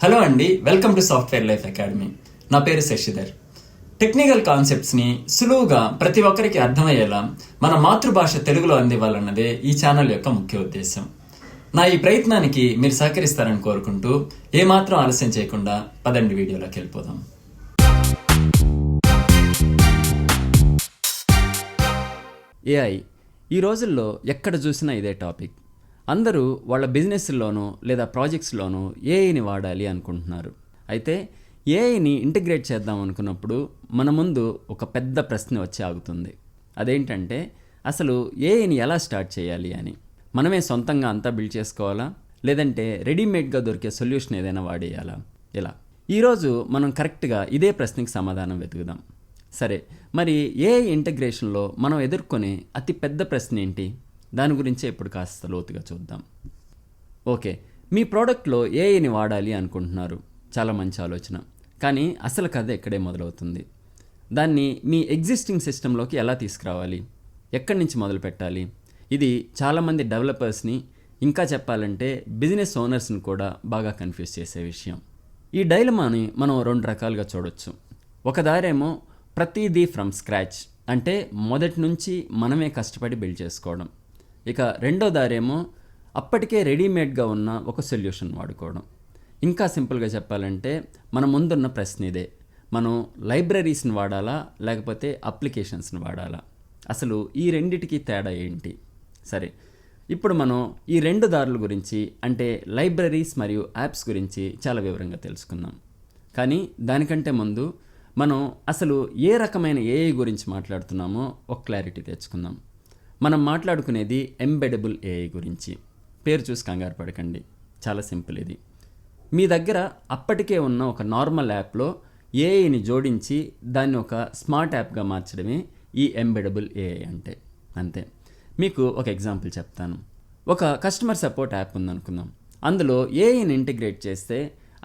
Hello అండి, welcome to software life academy. నా పేరు శశిధర్. టెక్నికల్ కాన్సెప్ట్స్ని సులువుగా ప్రతి ఒక్కరికి అర్థమయ్యేలా మన మాతృభాష తెలుగులో అందివ్వాలన్నదే ఈ ఛానల్ యొక్క ముఖ్య ఉద్దేశం. నా ఈ ప్రయత్నానికి మీరు సహకరిస్తారని కోరుకుంటూ ఏమాత్రం ఆలస్యం చేయకుండా పదండి వీడియోలోకి వెళ్ళిపోదాం. ఏఐ ఈ రోజుల్లో ఎక్కడ చూసినా ఇదే టాపిక్. అందరూ వాళ్ళ బిజినెస్లోనూ లేదా ప్రాజెక్ట్స్లోనూ ఏఐని వాడాలి అనుకుంటున్నారు. అయితే ఏఐని ఇంటిగ్రేట్ చేద్దాం అనుకున్నప్పుడు మన ముందు ఒక పెద్ద ప్రశ్న వచ్చి ఆగుతుంది. అదేంటంటే అసలు ఏఐని ఎలా స్టార్ట్ చేయాలి అని. మనమే సొంతంగా అంతా బిల్డ్ చేసుకోవాలా, లేదంటే రెడీమేడ్గా దొరికే సొల్యూషన్ ఏదైనా వాడేయాలా? ఇలా ఈరోజు మనం కరెక్ట్గా ఇదే ప్రశ్నకి సమాధానం వెతుకుదాం. సరే, మరి ఏఐ ఇంటిగ్రేషన్లో మనం ఎదుర్కొనే అతి పెద్ద ప్రశ్న ఏంటి? దాని గురించే ఇప్పుడు కాస్త లోతుగా చూద్దాం. ఓకే, మీ ప్రోడక్ట్లో ఏఐని వాడాలి అనుకుంటున్నారు. చాలా మంచి ఆలోచన. కానీ అసలు కథ ఇక్కడే మొదలవుతుంది. దాన్ని మీ ఎగ్జిస్టింగ్ సిస్టంలోకి ఎలా తీసుకురావాలి, ఎక్కడి నుంచి మొదలు పెట్టాలి? ఇది చాలామంది డెవలపర్స్ని, ఇంకా చెప్పాలంటే బిజినెస్ ఓనర్స్ని కూడా బాగా కన్ఫ్యూజ్ చేసే విషయం. ఈ డైలమాని మనం రెండు రకాలుగా చూడొచ్చు. ఒక దారేమో ప్రతిదీ ఫ్రమ్ స్క్రాచ్, అంటే మొదటి నుంచి మనమే కష్టపడి బిల్డ్ చేసుకోవడం. ఇక రెండో దారేమో అప్పటికే రెడీమేడ్గా ఉన్న ఒక సొల్యూషన్ వాడుకోవడం. ఇంకా సింపుల్గా చెప్పాలంటే మన ముందున్న ప్రశ్న ఇదే: మనం లైబ్రరీస్ని వాడాలా, లేకపోతే అప్లికేషన్స్ని వాడాలా? అసలు ఈ రెండిటికి తేడా ఏంటి? సరే, ఇప్పుడు మనం ఈ రెండు దారుల గురించి, అంటే లైబ్రరీస్ మరియు యాప్స్ గురించి చాలా వివరంగా తెలుసుకుందాం. కానీ దానికంటే ముందు మనం అసలు ఏ రకమైన ఏఐ గురించి మాట్లాడుతున్నామో ఒక క్లారిటీ తెచ్చుకుందాం. మనం మాట్లాడుకునేది ఎంబెడబుల్ ఏఐ గురించి. పేరు చూసి కంగారు పడకండి, చాలా సింపుల్. ఇది మీ దగ్గర అప్పటికే ఉన్న ఒక నార్మల్ యాప్లో ఏఐని జోడించి దాన్ని ఒక స్మార్ట్ యాప్గా మార్చడమే ఈ ఎంబెడబుల్ ఏఐ అంటే. అంతే. మీకు ఒక ఎగ్జాంపుల్ చెప్తాను. ఒక కస్టమర్ సపోర్ట్ యాప్ ఉందనుకుందాం. అందులో ఏఐని ఇంటిగ్రేట్ చేస్తే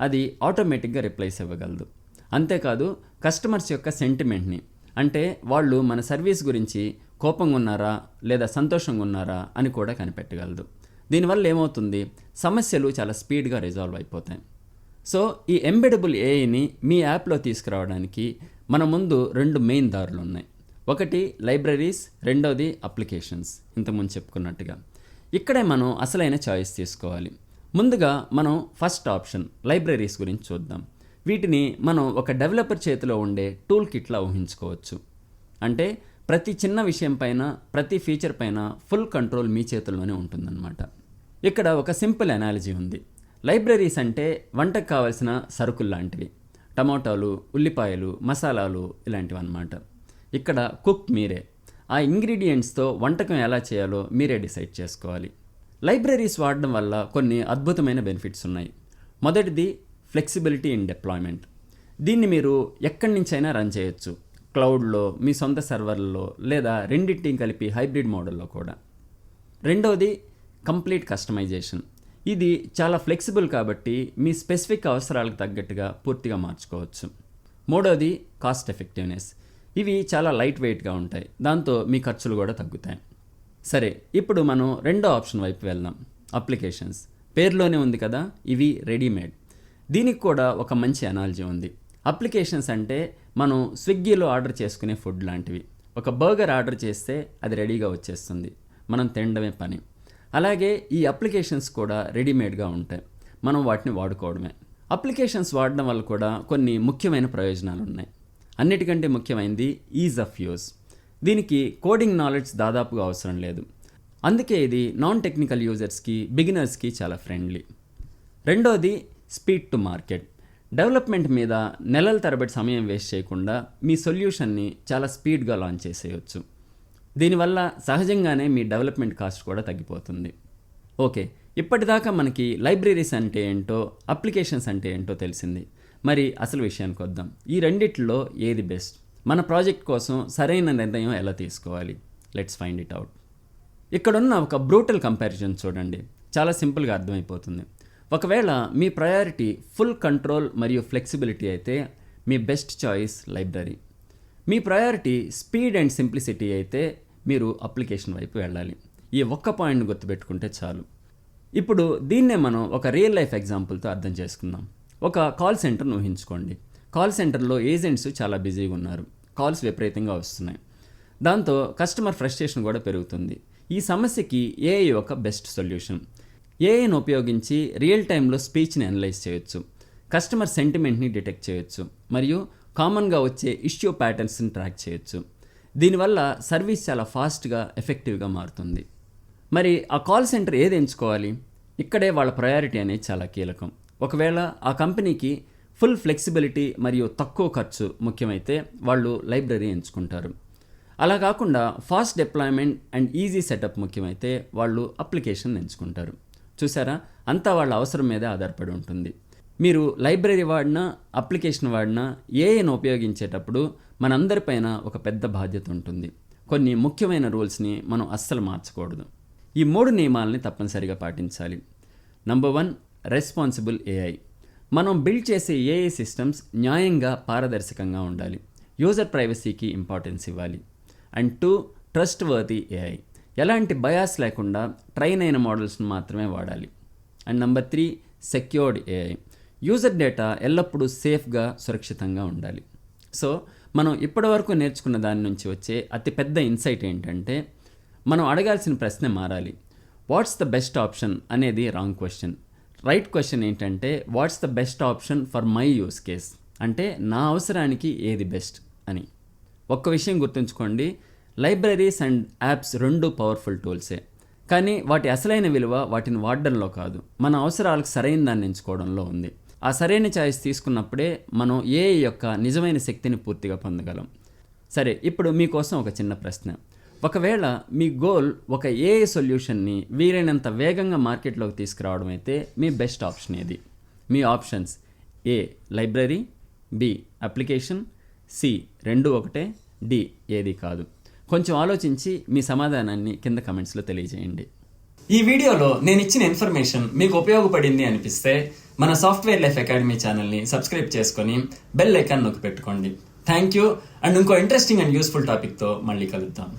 అది ఆటోమేటిక్గా రిప్లైస్ ఇవ్వగలదు. అంతేకాదు, కస్టమర్స్ యొక్క సెంటిమెంట్ని, అంటే వాళ్ళు మన సర్వీస్ గురించి కోపంగా ఉన్నారా లేదా సంతోషంగా ఉన్నారా అని కూడా కనిపెట్టగలదు. దీనివల్ల ఏమవుతుంది, సమస్యలు చాలా స్పీడ్గా రిజాల్వ్ అయిపోతాయి. సో ఈ ఎంబెడబుల్ ఏఐని మీ యాప్లో తీసుకురావడానికి మన ముందు రెండు మెయిన్ దారులు ఉన్నాయి. ఒకటి లైబ్రరీస్, రెండోది అప్లికేషన్స్. ఇంతకుముందు చెప్పుకున్నట్టుగా ఇక్కడే మనం అసలైన చాయిస్ తీసుకోవాలి. ముందుగా మనం ఫస్ట్ ఆప్షన్ లైబ్రరీస్ గురించి చూద్దాం. వీటిని మనం ఒక డెవలపర్ చేతిలో ఉండే టూల్ కిట్లా ఊహించుకోవచ్చు. అంటే ప్రతి చిన్న విషయం పైన, ప్రతి ఫీచర్ పైన ఫుల్ కంట్రోల్ మీ చేతుల్లోనే ఉంటుందన్నమాట. ఇక్కడ ఒక సింపుల్ అనాలజీ ఉంది. లైబ్రరీస్ అంటే వంటకు కావాల్సిన సరుకులు లాంటివి. టమాటాలు, ఉల్లిపాయలు, మసాలాలు ఇలాంటివి అన్నమాట. ఇక్కడ కుక్ మీరే. ఆ ఇంగ్రీడియంట్స్తో వంటకం ఎలా చేయాలో మీరే డిసైడ్ చేసుకోవాలి. లైబ్రరీస్ వాడడం వల్ల కొన్ని అద్భుతమైన బెనిఫిట్స్ ఉన్నాయి. మొదటిది ఫ్లెక్సిబిలిటీ ఇన్ డిప్లాయ్మెంట్. దీన్ని మీరు ఎక్కడి నుంచైనా రన్ చేయొచ్చు. క్లౌడ్లో, మీ సొంత సర్వర్లలో, లేదా రెండింటిని కలిపి హైబ్రిడ్ మోడల్లో కూడా. రెండవది కంప్లీట్ కస్టమైజేషన్. ఇది చాలా ఫ్లెక్సిబుల్ కాబట్టి మీ స్పెసిఫిక్ అవసరాలకు తగ్గట్టుగా పూర్తిగా మార్చుకోవచ్చు. మూడవది కాస్ట్ ఎఫెక్టివ్నెస్. ఇవి చాలా లైట్ వెయిట్గా ఉంటాయి, దాంతో మీ ఖర్చులు కూడా తగ్గుతాయి. సరే, ఇప్పుడు మనం రెండో ఆప్షన్ వైపు వెళ్దాం, అప్లికేషన్స్. పేరులోనే ఉంది కదా, ఇవి రెడీమేడ్. దీనికి కూడా ఒక మంచి అనాలజీ ఉంది. అప్లికేషన్స్ అంటే మనం స్విగ్గీలో ఆర్డర్ చేసుకునే ఫుడ్ లాంటివి. ఒక బర్గర్ ఆర్డర్ చేస్తే అది రెడీగా వచ్చేస్తుంది, మనం తినడమే పని. అలాగే ఈ అప్లికేషన్స్ కూడా రెడీమేడ్గా ఉంటాయి, మనం వాటిని వాడుకోవడమే. అప్లికేషన్స్ వాడడం వల్ల కూడా కొన్ని ముఖ్యమైన ప్రయోజనాలు ఉన్నాయి. అన్నిటికంటే ముఖ్యమైనది ఈజ్ ఆఫ్ యూజ్. దీనికి కోడింగ్ నాలెడ్జ్ దాదాపుగా అవసరం లేదు. అందుకే ఇది నాన్ టెక్నికల్ యూజర్స్కి, బిగినర్స్కి చాలా ఫ్రెండ్లీ. రెండోది స్పీడ్ టు మార్కెట్. డెవలప్మెంట్ మీద నెలల తరబడి సమయం వేస్ట్ చేయకుండా మీ సొల్యూషన్ని చాలా స్పీడ్గా లాంచ్ చేసేయచ్చు. దీనివల్ల సహజంగానే మీ డెవలప్మెంట్ కాస్ట్ కూడా తగ్గిపోతుంది. ఓకే, ఇప్పటిదాకా మనకి లైబ్రరీస్ అంటే ఏంటో, అప్లికేషన్స్ అంటే ఏంటో తెలిసింది. మరి అసలు విషయానికి వద్దాం. ఈ రెండిట్లో ఏది బెస్ట్? మన ప్రాజెక్ట్ కోసం సరైన నిర్ణయం ఎలా తీసుకోవాలి? Let's find it out. ఇక్కడున్న ఒక బ్రూటల్ కంపారిజన్ చూడండి, చాలా సింపుల్గా అర్థమైపోతుంది. ఒకవేళ మీ ప్రయారిటీ ఫుల్ కంట్రోల్ మరియు ఫ్లెక్సిబిలిటీ అయితే మీ బెస్ట్ చాయిస్ లైబ్రరీ. మీ ప్రయారిటీ స్పీడ్ అండ్ సింప్లిసిటీ అయితే మీరు అప్లికేషన్ వైపు వెళ్ళాలి. ఈ ఒక్క పాయింట్ని గుర్తుపెట్టుకుంటే చాలు. ఇప్పుడు దీన్నే మనం ఒక రియల్ లైఫ్ ఎగ్జాంపుల్తో అర్థం చేసుకుందాం. ఒక కాల్ సెంటర్ను ఊహించుకోండి. కాల్ సెంటర్లో ఏజెంట్స్ చాలా బిజీగా ఉన్నారు, కాల్స్ విపరీతంగా వస్తున్నాయి. దాంతో కస్టమర్ ఫ్రస్ట్రేషన్ కూడా పెరుగుతుంది. ఈ సమస్యకి ఏఐ ఒక బెస్ట్ సొల్యూషన్. ఏఐని ఉపయోగించి రియల్ టైంలో స్పీచ్ని అనలైజ్ చేయొచ్చు, కస్టమర్ సెంటిమెంట్ని డిటెక్ట్ చేయొచ్చు, మరియు కామన్గా వచ్చే ఇష్యూ ప్యాటర్న్స్ని ట్రాక్ చేయొచ్చు. దీనివల్ల సర్వీస్ చాలా ఫాస్ట్గా, ఎఫెక్టివ్గా మారుతుంది. మరి ఆ కాల్ సెంటర్ ఏది ఎంచుకోవాలి? ఇక్కడే వాళ్ళ ప్రయారిటీ అనేది చాలా కీలకం. ఒకవేళ ఆ కంపెనీకి ఫుల్ ఫ్లెక్సిబిలిటీ మరియు తక్కువ ఖర్చు ముఖ్యమైతే వాళ్ళు లైబ్రరీ ఎంచుకుంటారు. అలా కాకుండా fast deployment and easy setup ముఖ్యమైతే వాళ్ళు అప్లికేషన్ ఎంచుకుంటారు. చూసారా, అంతా వాళ్ళ అవసరం మీదే ఆధారపడి ఉంటుంది. మీరు లైబ్రరీ వాడినా, అప్లికేషన్ వాడినా ఏఐని ఉపయోగించేటప్పుడు మనందరిపైన ఒక పెద్ద బాధ్యత ఉంటుంది. కొన్ని ముఖ్యమైన రూల్స్ని మనం అస్సలు మార్చకూడదు. ఈ 3 నియమాలని తప్పనిసరిగా పాటించాలి. Number 1, responsible AI. మనం బిల్డ్ చేసే ఏఐ సిస్టమ్స్ న్యాయంగా, పారదర్శకంగా ఉండాలి. యూజర్ ప్రైవసీకి ఇంపార్టెన్స్ ఇవ్వాలి. And 2, trust worthy AI. ఎలాంటి బయాస్ లేకుండా ట్రైన్ అయిన మోడల్స్ని మాత్రమే వాడాలి. And number 3, secured AI. User data ఎల్లప్పుడూ సేఫ్గా, సురక్షితంగా ఉండాలి. సో మనం ఇప్పటివరకు నేర్చుకున్న దాని నుంచి వచ్చే అతిపెద్ద ఇన్సైట్ ఏంటంటే, మనం అడగాల్సిన ప్రశ్న మారాలి. వాట్స్ ద బెస్ట్ ఆప్షన్ అనేది రాంగ్ క్వశ్చన్. రైట్ క్వశ్చన్ ఏంటంటే, what's the best option for my use case, అంటే నా అవసరానికి ఏది బెస్ట్ అని. ఒక్క విషయం గుర్తుంచుకోండి, లైబ్రరీస్ అండ్ యాప్స్ 2 పవర్ఫుల్ టూల్సే. కానీ వాటి అసలైన విలువ వాటిని వాడడంలో కాదు, మన అవసరాలకు సరైన దాన్ని ఎంచుకోవడంలో ఉంది. ఆ సరైన చాయిస్ తీసుకున్నప్పుడే మనం ఏఐ యొక్క నిజమైన శక్తిని పూర్తిగా పొందగలం. సరే, ఇప్పుడు మీకోసం ఒక చిన్న ప్రశ్న. ఒకవేళ మీ గోల్ ఒక ఏఐ సొల్యూషన్ని వీలైనంత వేగంగా మార్కెట్లోకి తీసుకురావడం అయితే మీ బెస్ట్ ఆప్షన్ ఏది? మీ options: A library, B application, C 2 ఒకటే, డి ఏది కాదు. కొంచెం ఆలోచించి మీ సమాధానాన్ని కింద కమెంట్స్లో తెలియజేయండి. ఈ వీడియోలో నేను ఇచ్చిన ఇన్ఫర్మేషన్ మీకు ఉపయోగపడింది అనిపిస్తే మన సాఫ్ట్వేర్ లైఫ్ అకాడమీ ఛానల్ని సబ్స్క్రైబ్ చేసుకొని బెల్ ఐకాన్ నొక్కి పెట్టుకోండి. Thank you. అండ్ ఇంకో ఇంట్రెస్టింగ్ అండ్ యూస్ఫుల్ టాపిక్తో మళ్ళీ కలుద్దాం.